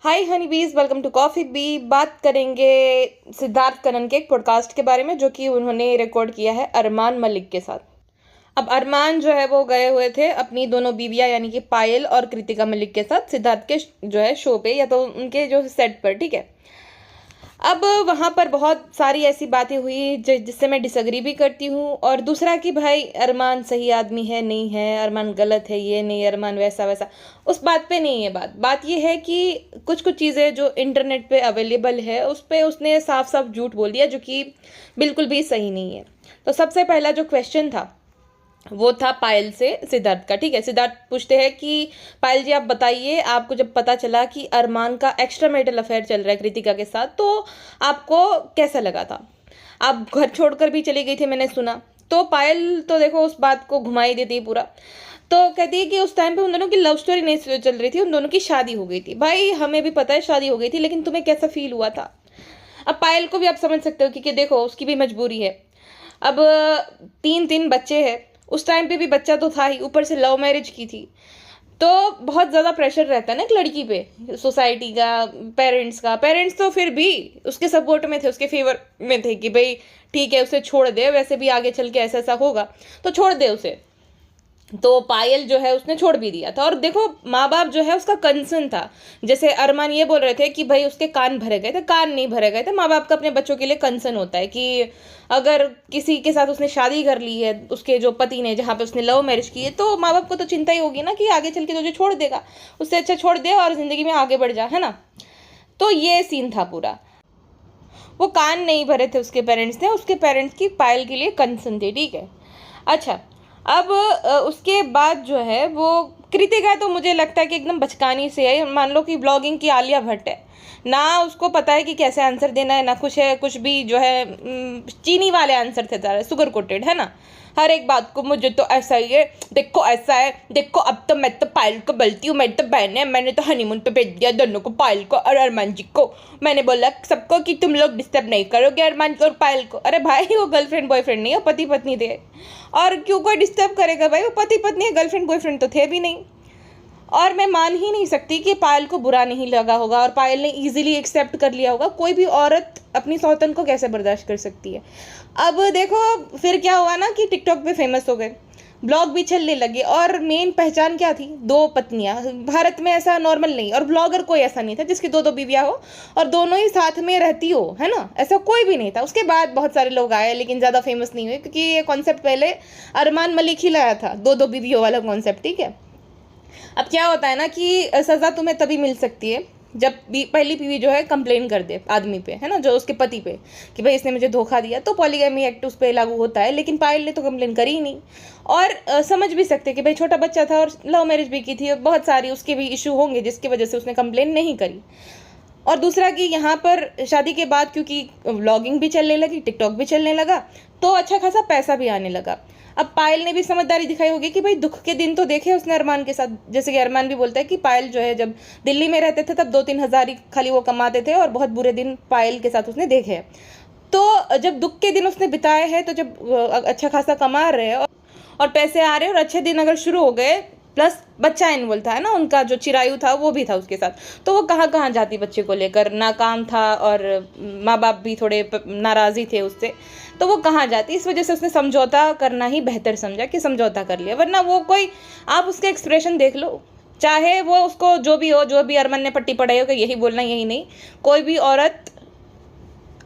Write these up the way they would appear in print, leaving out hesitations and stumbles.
हाय हनी बीज, welcome to coffee B. बात करेंगे सिद्धार्थ कनन के एक पॉडकास्ट के बारे में जो कि उन्होंने रिकॉर्ड किया है अरमान मलिक के साथ। अब अरमान जो है वो गए हुए थे अपनी दोनों बीवियां यानी कि पायल और कृतिका मलिक के साथ सिद्धार्थ के जो है शो पे या तो उनके जो सेट पर, ठीक है। अब वहाँ पर बहुत सारी ऐसी बातें हुई जिससे मैं डिसएग्री भी करती हूँ, और दूसरा कि भाई अरमान सही आदमी है नहीं है, अरमान गलत है ये नहीं, अरमान वैसा वैसा, उस बात पे नहीं है। बात ये है कि कुछ कुछ चीज़ें जो इंटरनेट पे अवेलेबल है उस पे उसने साफ साफ झूठ बोल दिया जो कि बिल्कुल भी सही नहीं है। तो सबसे पहला जो क्वेश्चन था वो था पायल से सिद्धार्थ का, ठीक है। सिद्धार्थ पूछते हैं कि पायल जी आप बताइए, आपको जब पता चला कि अरमान का एक्स्ट्रा मैरिटल अफेयर चल रहा है कृतिका के साथ तो आपको कैसा लगा था? आप घर छोड़कर भी चली गई थी मैंने सुना। तो पायल तो देखो उस बात को घुमा ही देती है पूरा। तो कहती है कि उस टाइम पे उन दोनों की लव स्टोरी नहीं चल रही थी, उन दोनों की शादी हो गई थी। भाई हमें भी पता है शादी हो गई थी, लेकिन तुम्हें कैसा फील हुआ था? अब पायल को भी आप समझ सकते हो कि देखो उसकी भी मजबूरी है। अब तीन तीन बच्चे हैं, उस टाइम पे भी बच्चा तो था ही, ऊपर से लव मैरिज की थी, तो बहुत ज़्यादा प्रेशर रहता है ना एक लड़की पे, सोसाइटी का, पेरेंट्स का। पेरेंट्स तो फिर भी उसके सपोर्ट में थे, उसके फेवर में थे कि भाई ठीक है उसे छोड़ दे, वैसे भी आगे चल के ऐसा ऐसा होगा तो छोड़ दे उसे। तो पायल जो है उसने छोड़ भी दिया था। और देखो माँ बाप जो है उसका कंसर्न था। जैसे अरमान ये बोल रहे थे कि भाई उसके कान भरे गए थे, कान नहीं भरे गए थे। माँ बाप का अपने बच्चों के लिए कंसर्न होता है कि अगर किसी के साथ उसने शादी कर ली है, उसके जो पति ने, जहाँ पे उसने लव मैरिज की है, तो माँ बाप को तो चिंता ही होगी ना कि आगे चल के तुझे छोड़ देगा। उससे अच्छा छोड़ दे और ज़िंदगी में आगे बढ़ जा, है ना। तो ये सीन था पूरा। वो कान नहीं भरे थे उसके पेरेंट्स ने, उसके पेरेंट्स की पायल के लिए कंसर्न थे, ठीक है। अच्छा, अब उसके बाद जो है वो कृतिका, तो मुझे लगता है कि एकदम बचकानी से है। मान लो कि ब्लॉगिंग की आलिया भट्ट है ना, उसको पता है कि कैसे आंसर देना है ना, कुछ है कुछ भी जो है चीनी वाले आंसर थे सारे, शुगर कोटेड, है ना। हर एक बात को मुझे तो ऐसा ही है, देखो ऐसा है, देखो अब तो मैं तो पायल को बोलती हूँ, मेरी तो बहन है, मैंने तो हनीमून पे भेज दिया दोनों को, पायल को और अरमान जी को। मैंने बोला सबको कि तुम लोग डिस्टर्ब नहीं करोगे अरमान और पायल को। अरे भाई वो गर्लफ्रेंड बॉयफ्रेंड नहीं है, पति पत्नी थे। और क्यों कोई डिस्टर्ब करेगा भाई, वो पति पत्नी है, गर्लफ्रेंड बॉयफ्रेंड तो थे भी नहीं। और मैं मान ही नहीं सकती कि पायल को बुरा नहीं लगा होगा और पायल ने इजीली एक्सेप्ट कर लिया होगा। कोई भी औरत अपनी सौतन को कैसे बर्दाश्त कर सकती है। अब देखो फिर क्या हुआ ना कि टिकटॉक पे फेमस हो गए, ब्लॉग भी चलने लगे, और मेन पहचान क्या थी, दो पत्नियां। भारत में ऐसा नॉर्मल नहीं, और ब्लॉगर कोई ऐसा नहीं था जिसकी दो दो बीवियां हो और दोनों ही साथ में रहती हो, है ना। ऐसा कोई भी नहीं था। उसके बाद बहुत सारे लोग आए लेकिन ज़्यादा फेमस नहीं हुए, क्योंकि ये कॉन्सेप्ट पहले अरमान मलिक ही लाया था, दो दो बीवियों वाला कॉन्सेप्ट, ठीक है। अब क्या होता है ना कि सज़ा तुम्हें तभी मिल सकती है जब पहली बीवी जो है कंप्लेन कर दे आदमी पे, है ना, जो उसके पति पे, कि भाई इसने मुझे धोखा दिया, तो पॉलीगैमी एक्ट उस पर लागू होता है। लेकिन पायल ने तो कंप्लेन करी ही नहीं। और समझ भी सकते कि भाई छोटा बच्चा था और लव मैरिज भी की थी, और बहुत सारी उसके भी इशू होंगे जिसकी वजह से उसने कंप्लेन नहीं करी। और दूसरा कि यहाँ पर शादी के बाद क्योंकि व्लॉगिंग भी चलने लगी, टिकटॉक भी चलने लगा, तो अच्छा खासा पैसा भी आने लगा। अब पायल ने भी समझदारी दिखाई होगी कि भाई दुख के दिन तो देखे उसने अरमान के साथ। जैसे कि अरमान भी बोलता है कि पायल जो है जब दिल्ली में रहते थे तब 2-3 हज़ार ही खाली वो कमाते थे, और बहुत बुरे दिन पायल के साथ उसने देखे हैं। तो जब दुख के दिन उसने बिताए हैं, तो जब अच्छा खासा कमा रहे हैं और पैसे आ रहे हैं और अच्छे दिन अगर शुरू हो गए, प्लस बच्चा इन्वॉल्व था, है ना, उनका जो चिरायु था वो भी था उसके साथ, तो वो कहाँ कहाँ जाती बच्चे को लेकर, ना काम था और माँ बाप भी थोड़े नाराज़ी थे उससे, तो वो कहाँ जाती। इस वजह से उसने समझौता करना ही बेहतर समझा कि समझौता कर लिया। वरना वो कोई, आप उसके एक्सप्रेशन देख लो, चाहे वो उसको जो भी हो, जो भी अरमान ने पट्टी पढ़ाई हो कि यही बोलना यही नहीं, कोई भी औरत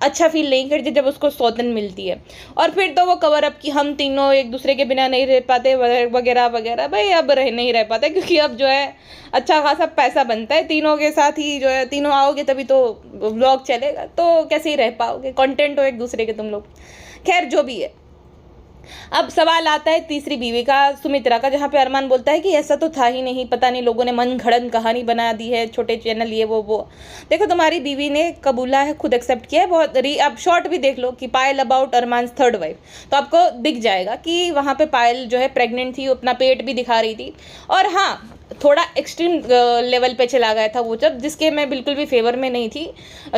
अच्छा फील नहीं करती जब उसको सौतन मिलती है। और फिर तो वो कवर अप कि हम तीनों एक दूसरे के बिना नहीं रह पाते वगैरह वगैरह। भाई अब नहीं रह पाते, क्योंकि अब जो है अच्छा खासा पैसा बनता है, तीनों के साथ ही जो है, तीनों आओगे तभी तो व्लॉग चलेगा, तो कैसे ही रह पाओगे, कंटेंट हो एक दूसरे के तुम लोग। खैर जो भी है, अब सवाल आता है तीसरी बीवी का, सुमित्रा का, जहाँ पे अरमान बोलता है कि ऐसा तो था ही नहीं, पता नहीं लोगों ने मन घड़न कहानी बना दी है, छोटे चैनल ये वो। देखो तुम्हारी बीवी ने कबूला है, खुद एक्सेप्ट किया है, बहुत अब शॉर्ट भी देख लो कि पायल अबाउट अरमान थर्ड वाइफ, तो आपको दिख जाएगा कि वहाँ पे पायल जो है प्रेग्नेंट थी, अपना पेट भी दिखा रही थी। और हाँ, थोड़ा एक्सट्रीम लेवल पे चला गया था वो जब, जिसके मैं बिल्कुल भी फेवर में नहीं थी।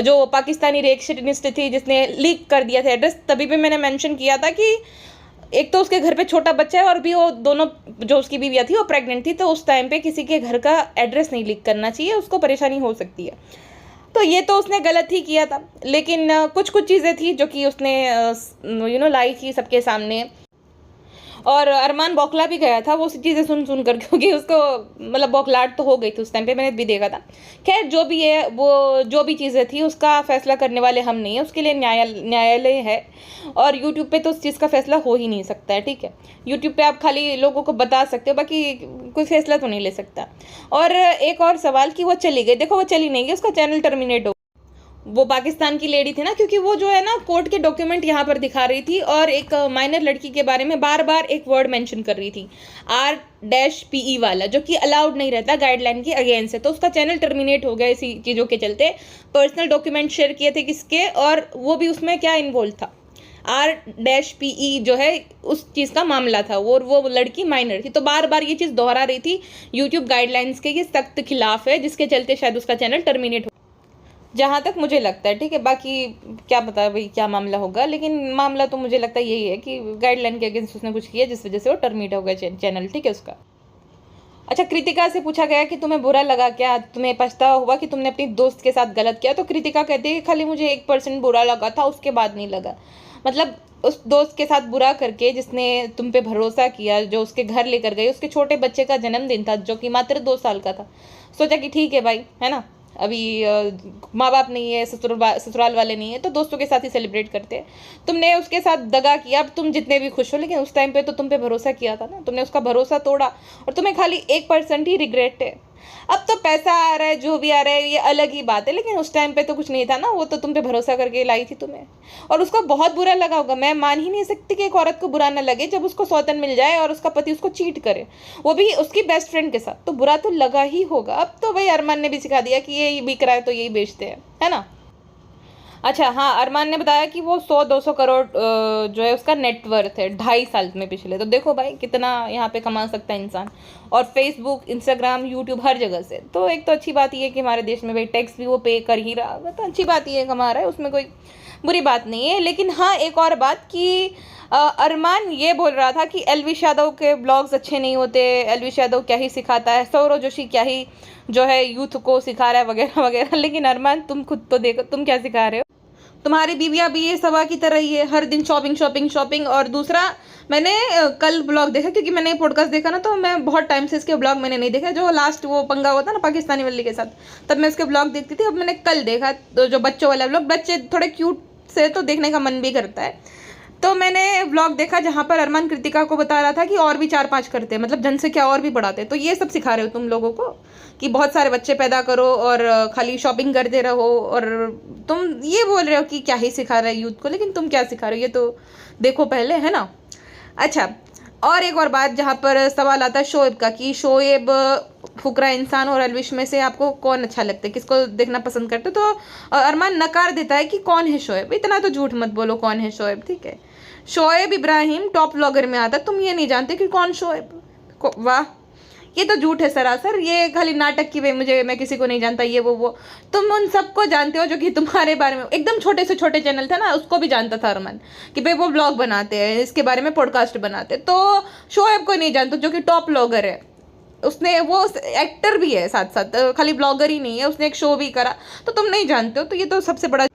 जो पाकिस्तानी रेक्शनिस्ट थी जिसने लीक कर दिया था एड्रेस, तभी भी मैंने मेंशन किया था कि एक तो उसके घर पे छोटा बच्चा है और भी वो दोनों जो उसकी बीवियाँ थी वो प्रेग्नेंट थी, तो उस टाइम पे किसी के घर का एड्रेस नहीं लीक करना चाहिए, उसको परेशानी हो सकती है। तो ये तो उसने गलत ही किया था, लेकिन कुछ कुछ चीज़ें थी जो कि उसने लाई थी सबके सामने, और अरमान बौखला भी गया था वो चीज़ें सुन कर, क्योंकि उसको मतलब बौखलाहट तो हो गई थी उस टाइम पे, मैंने भी देखा था। खैर जो भी है, वो जो भी चीज़ें थी उसका फैसला करने वाले हम नहीं है, उसके लिए न्यायालय है, और यूट्यूब पे तो उस चीज़ का फैसला हो ही नहीं सकता है, ठीक है। यूट्यूब पे आप खाली लोगों को बता सकते हो, बाकी कोई फैसला तो नहीं ले सकता। और एक और सवाल कि वो चली गई, देखो वो चली नहीं गई, उसका चैनल टर्मिनेट हो, वो पाकिस्तान की लेडी थी ना, क्योंकि वो जो है ना कोर्ट के डॉक्यूमेंट यहाँ पर दिखा रही थी और एक माइनर लड़की के बारे में बार बार एक वर्ड मेंशन कर रही थी, R-PE वाला, जो कि अलाउड नहीं रहता, गाइडलाइन के अगेंस्ट है। तो उसका चैनल टर्मिनेट हो गया इसी चीज़ों के चलते। पर्सनल डॉक्यूमेंट शेयर किए थे किसके, और वो भी उसमें क्या इन्वॉल्व था, R-PE जो है उस चीज़ का मामला था, वो लड़की माइनर थी। तो बार बार ये चीज़ दोहरा रही थी, यूट्यूब गाइडलाइंस के ये सख्त खिलाफ है, जिसके चलते शायद उसका चैनल टर्मिनेट हो, जहाँ तक मुझे लगता है, ठीक है। बाकी क्या पता भाई क्या मामला होगा, लेकिन मामला तो मुझे लगता है यही है कि गाइडलाइन के अगेंस्ट उसने कुछ किया जिस वजह से वो टर्मिनेट हो गया चैनल, ठीक है उसका। अच्छा, कृतिका से पूछा गया कि तुम्हें बुरा लगा क्या, तुम्हें पछतावा हुआ कि तुमने अपनी दोस्त के साथ गलत किया, तो कृतिका कहती है खाली मुझे 1% बुरा लगा था, उसके बाद नहीं लगा। मतलब उस दोस्त के साथ बुरा करके जिसने तुम पे भरोसा किया, जो उसके घर लेकर गई, उसके छोटे बच्चे का जन्मदिन था जो कि मात्र 2 साल का था, सोचा कि ठीक है भाई, है ना, अभी माँ बाप नहीं है, ससुराल वाले नहीं है, तो दोस्तों के साथ ही सेलिब्रेट करते हैं। तुमने उसके साथ दगा किया, अब तुम जितने भी खुश हो, लेकिन उस टाइम पे तो तुम पे भरोसा किया था ना, तुमने उसका भरोसा तोड़ा, और तुम्हें खाली 1% ही रिग्रेट है। अब तो पैसा आ रहा है, जो भी आ रहा है, ये अलग ही बात है, लेकिन उस टाइम पे तो कुछ नहीं था ना, वो तो तुम पे भरोसा करके लाई थी तुम्हें, और उसको बहुत बुरा लगा होगा। मैं मान ही नहीं सकती कि एक औरत को बुरा ना लगे जब उसको सौतन मिल जाए और उसका पति उसको चीट करे, वो भी उसकी बेस्ट फ्रेंड के साथ, तो बुरा तो लगा ही होगा। अब तो भाई अरमान ने भी सिखा दिया कि ये बिक रहा है तो यही बेचते हैं, है ना। अच्छा हाँ, अरमान ने बताया कि वो 100-200 करोड़ जो है उसका नेटवर्थ है 2.5 साल में पिछले, तो देखो भाई कितना यहाँ पे कमा सकता है इंसान, और फेसबुक, इंस्टाग्राम, यूट्यूब हर जगह से। तो एक तो अच्छी बात ये है कि हमारे देश में भाई टैक्स भी वो पे कर ही रहा होगा, तो अच्छी बात ये कमा रहा है, उसमें कोई बुरी बात नहीं है। लेकिन हाँ, एक और बात कि अरमान ये बोल रहा था कि एलविश यादव के ब्लॉग्स अच्छे नहीं होते, एलविश यादव क्या ही सिखाता है, सौरव जोशी क्या ही जो है यूथ को सिखा रहा है वगैरह वगैरह। लेकिन अरमान तुम खुद तो देखो तुम क्या सिखा रहे हो, तुम्हारी बीवियाँ भी ये सवा की तरह ही है, हर दिन शॉपिंग शॉपिंग शॉपिंग। और दूसरा, मैंने कल ब्लॉग देखा, क्योंकि मैंने पॉडकास्ट देखा ना, तो मैं बहुत टाइम से इसके ब्लॉग मैंने नहीं देखा, जो लास्ट वो पंगा हुआ था ना पाकिस्तानी वाली के साथ, तब मैं इसके ब्लॉग देखती थी। अब मैंने कल देखा तो जो बच्चों वाला ब्लॉग, बच्चे थोड़े क्यूट से तो देखने का मन भी करता है, तो मैंने व्लॉग देखा जहाँ पर अरमान कृतिका को बता रहा था कि और भी 4-5 करते हैं, मतलब जनसंख्या और भी बढ़ाते हैं। तो ये सब सिखा रहे हो तुम लोगों को कि बहुत सारे बच्चे पैदा करो और खाली शॉपिंग करते रहो, और तुम ये बोल रहे हो कि क्या ही सिखा रहे हो यूथ को, लेकिन तुम क्या सिखा रहे हो ये तो देखो पहले, है ना। अच्छा, और एक और बात जहाँ पर सवाल आता है शोएब का, कि शोएब फुकरा इंसान और एलविश में से आपको कौन अच्छा लगता है, किसको देखना पसंद करते हो, तो अरमान नकार देता है कि कौन है शोएब, इतना तो झूठ मत बोलो, कौन है शोएब, ठीक है। शोएब इब्राहिम टॉप व्लॉगर में आता, तुम ये नहीं जानते कि कौन शोएब, वाह, ये तो झूठ है सरासर, ये खाली नाटक की, मैं किसी को नहीं जानता, ये वो तुम उन सबको जानते हो जो कि तुम्हारे बारे में एकदम छोटे से छोटे चैनल थे ना, उसको भी जानता था अरमान कि भाई वो ब्लॉग बनाते हैं, इसके बारे में पॉडकास्ट बनाते हैं। तो शोएब को नहीं जानते जो कि टॉप ब्लॉगर है, उसने वो एक्टर भी है साथ साथ, खाली ब्लॉगर ही नहीं है, उसने एक शो भी करा, तो तुम नहीं जानते हो, तो ये तो सबसे बड़ा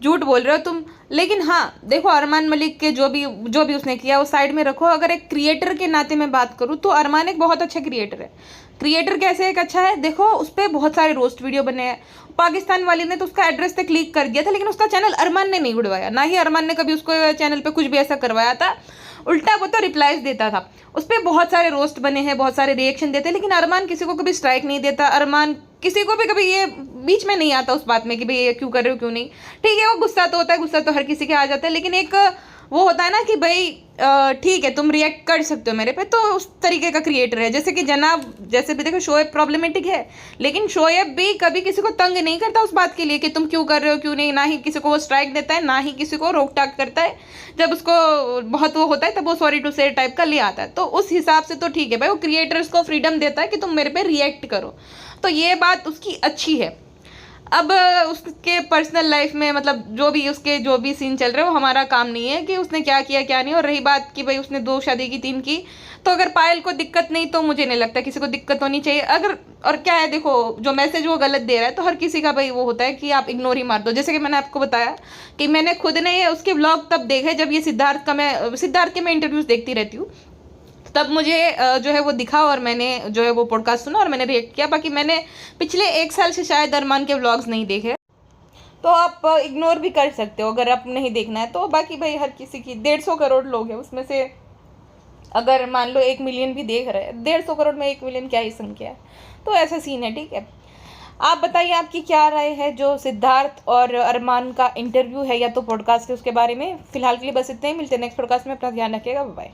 झूठ बोल रहे हो तुम। लेकिन हाँ देखो, अरमान मलिक के जो भी उसने किया वो साइड में रखो। अगर एक क्रिएटर के नाते मैं बात करूँ तो अरमान एक बहुत अच्छा क्रिएटर है। क्रिएटर कैसे एक अच्छा है, देखो उस पर बहुत सारे रोस्ट वीडियो बने हैं, पाकिस्तान वाली ने तो उसका एड्रेस तक लीक कर दिया था, लेकिन उसका चैनल अरमान ने नहीं उड़वाया, ना ही अरमान ने कभी उसको चैनल पे कुछ भी ऐसा करवाया था, उल्टा वो तो रिप्लाईज देता था। उस पर बहुत सारे रोस्ट बने हैं, बहुत सारे रिएक्शन देते हैं, लेकिन अरमान किसी को कभी स्ट्राइक नहीं देता, अरमान किसी को भी कभी ये बीच में नहीं आता उस बात में कि भाई ये क्यों कर रहे हो क्यों नहीं। ठीक है, वो गुस्सा तो होता है, गुस्सा तो हर किसी के आ जाता है, लेकिन एक वो होता है ना कि भाई ठीक है तुम रिएक्ट कर सकते हो मेरे पे, तो उस तरीके का क्रिएटर है। जैसे कि जनाब, जैसे भी देखो शोएब प्रॉब्लमेटिक है, लेकिन शोएब भी कभी किसी को तंग नहीं करता उस बात के लिए कि तुम क्यों कर रहे हो क्यों नहीं, ना ही किसी को वो स्ट्राइक देता है, ना ही किसी को रोक टाक करता है। जब उसको बहुत वो होता है तब वो सॉरी टू से टाइप का ले आता है, तो उस हिसाब से तो ठीक है भाई, वो क्रिएटर्स को फ्रीडम देता है कि तुम मेरे पे रिएक्ट करो, तो ये बात उसकी अच्छी है। अब उसके पर्सनल लाइफ में मतलब जो भी सीन चल रहे हैं वो हमारा काम नहीं है कि उसने क्या किया क्या नहीं। और रही बात कि भाई उसने 2 शादी की 3 की, तो अगर पायल को दिक्कत नहीं तो मुझे नहीं लगता किसी को दिक्कत होनी चाहिए। अगर और क्या है, देखो जो मैसेज वो गलत दे रहा है तो हर किसी का भाई वो होता है कि आप इग्नोर ही मार दो। जैसे कि मैंने आपको बताया कि मैंने खुद ने ये उसके व्लॉग तब देखे जब ये सिद्धार्थ के मैं इंटरव्यूज़ देखती रहती हूँ, तब मुझे जो है वो दिखा और मैंने जो है वो पॉडकास्ट सुना और मैंने रिएक्ट किया। बाकी मैंने पिछले 1 साल से शायद अरमान के व्लॉग्स नहीं देखे, तो आप इग्नोर भी कर सकते हो अगर आप नहीं देखना है तो। बाकी भाई हर किसी की 150 करोड़ लोग हैं, उसमें से अगर मान लो 1 मिलियन भी देख रहे हैं, 150 करोड़ में 1 मिलियन क्या ही संख्या है, तो ऐसा सीन है। ठीक है, आप बताइए आपकी क्या राय है जो सिद्धार्थ और अरमान का इंटरव्यू है या तो पॉडकास्ट है उसके बारे में। फिलहाल के लिए बस इतना ही, मिलते हैं नेक्स्ट पॉडकास्ट में। अपना ध्यान रखिएगा, बाय।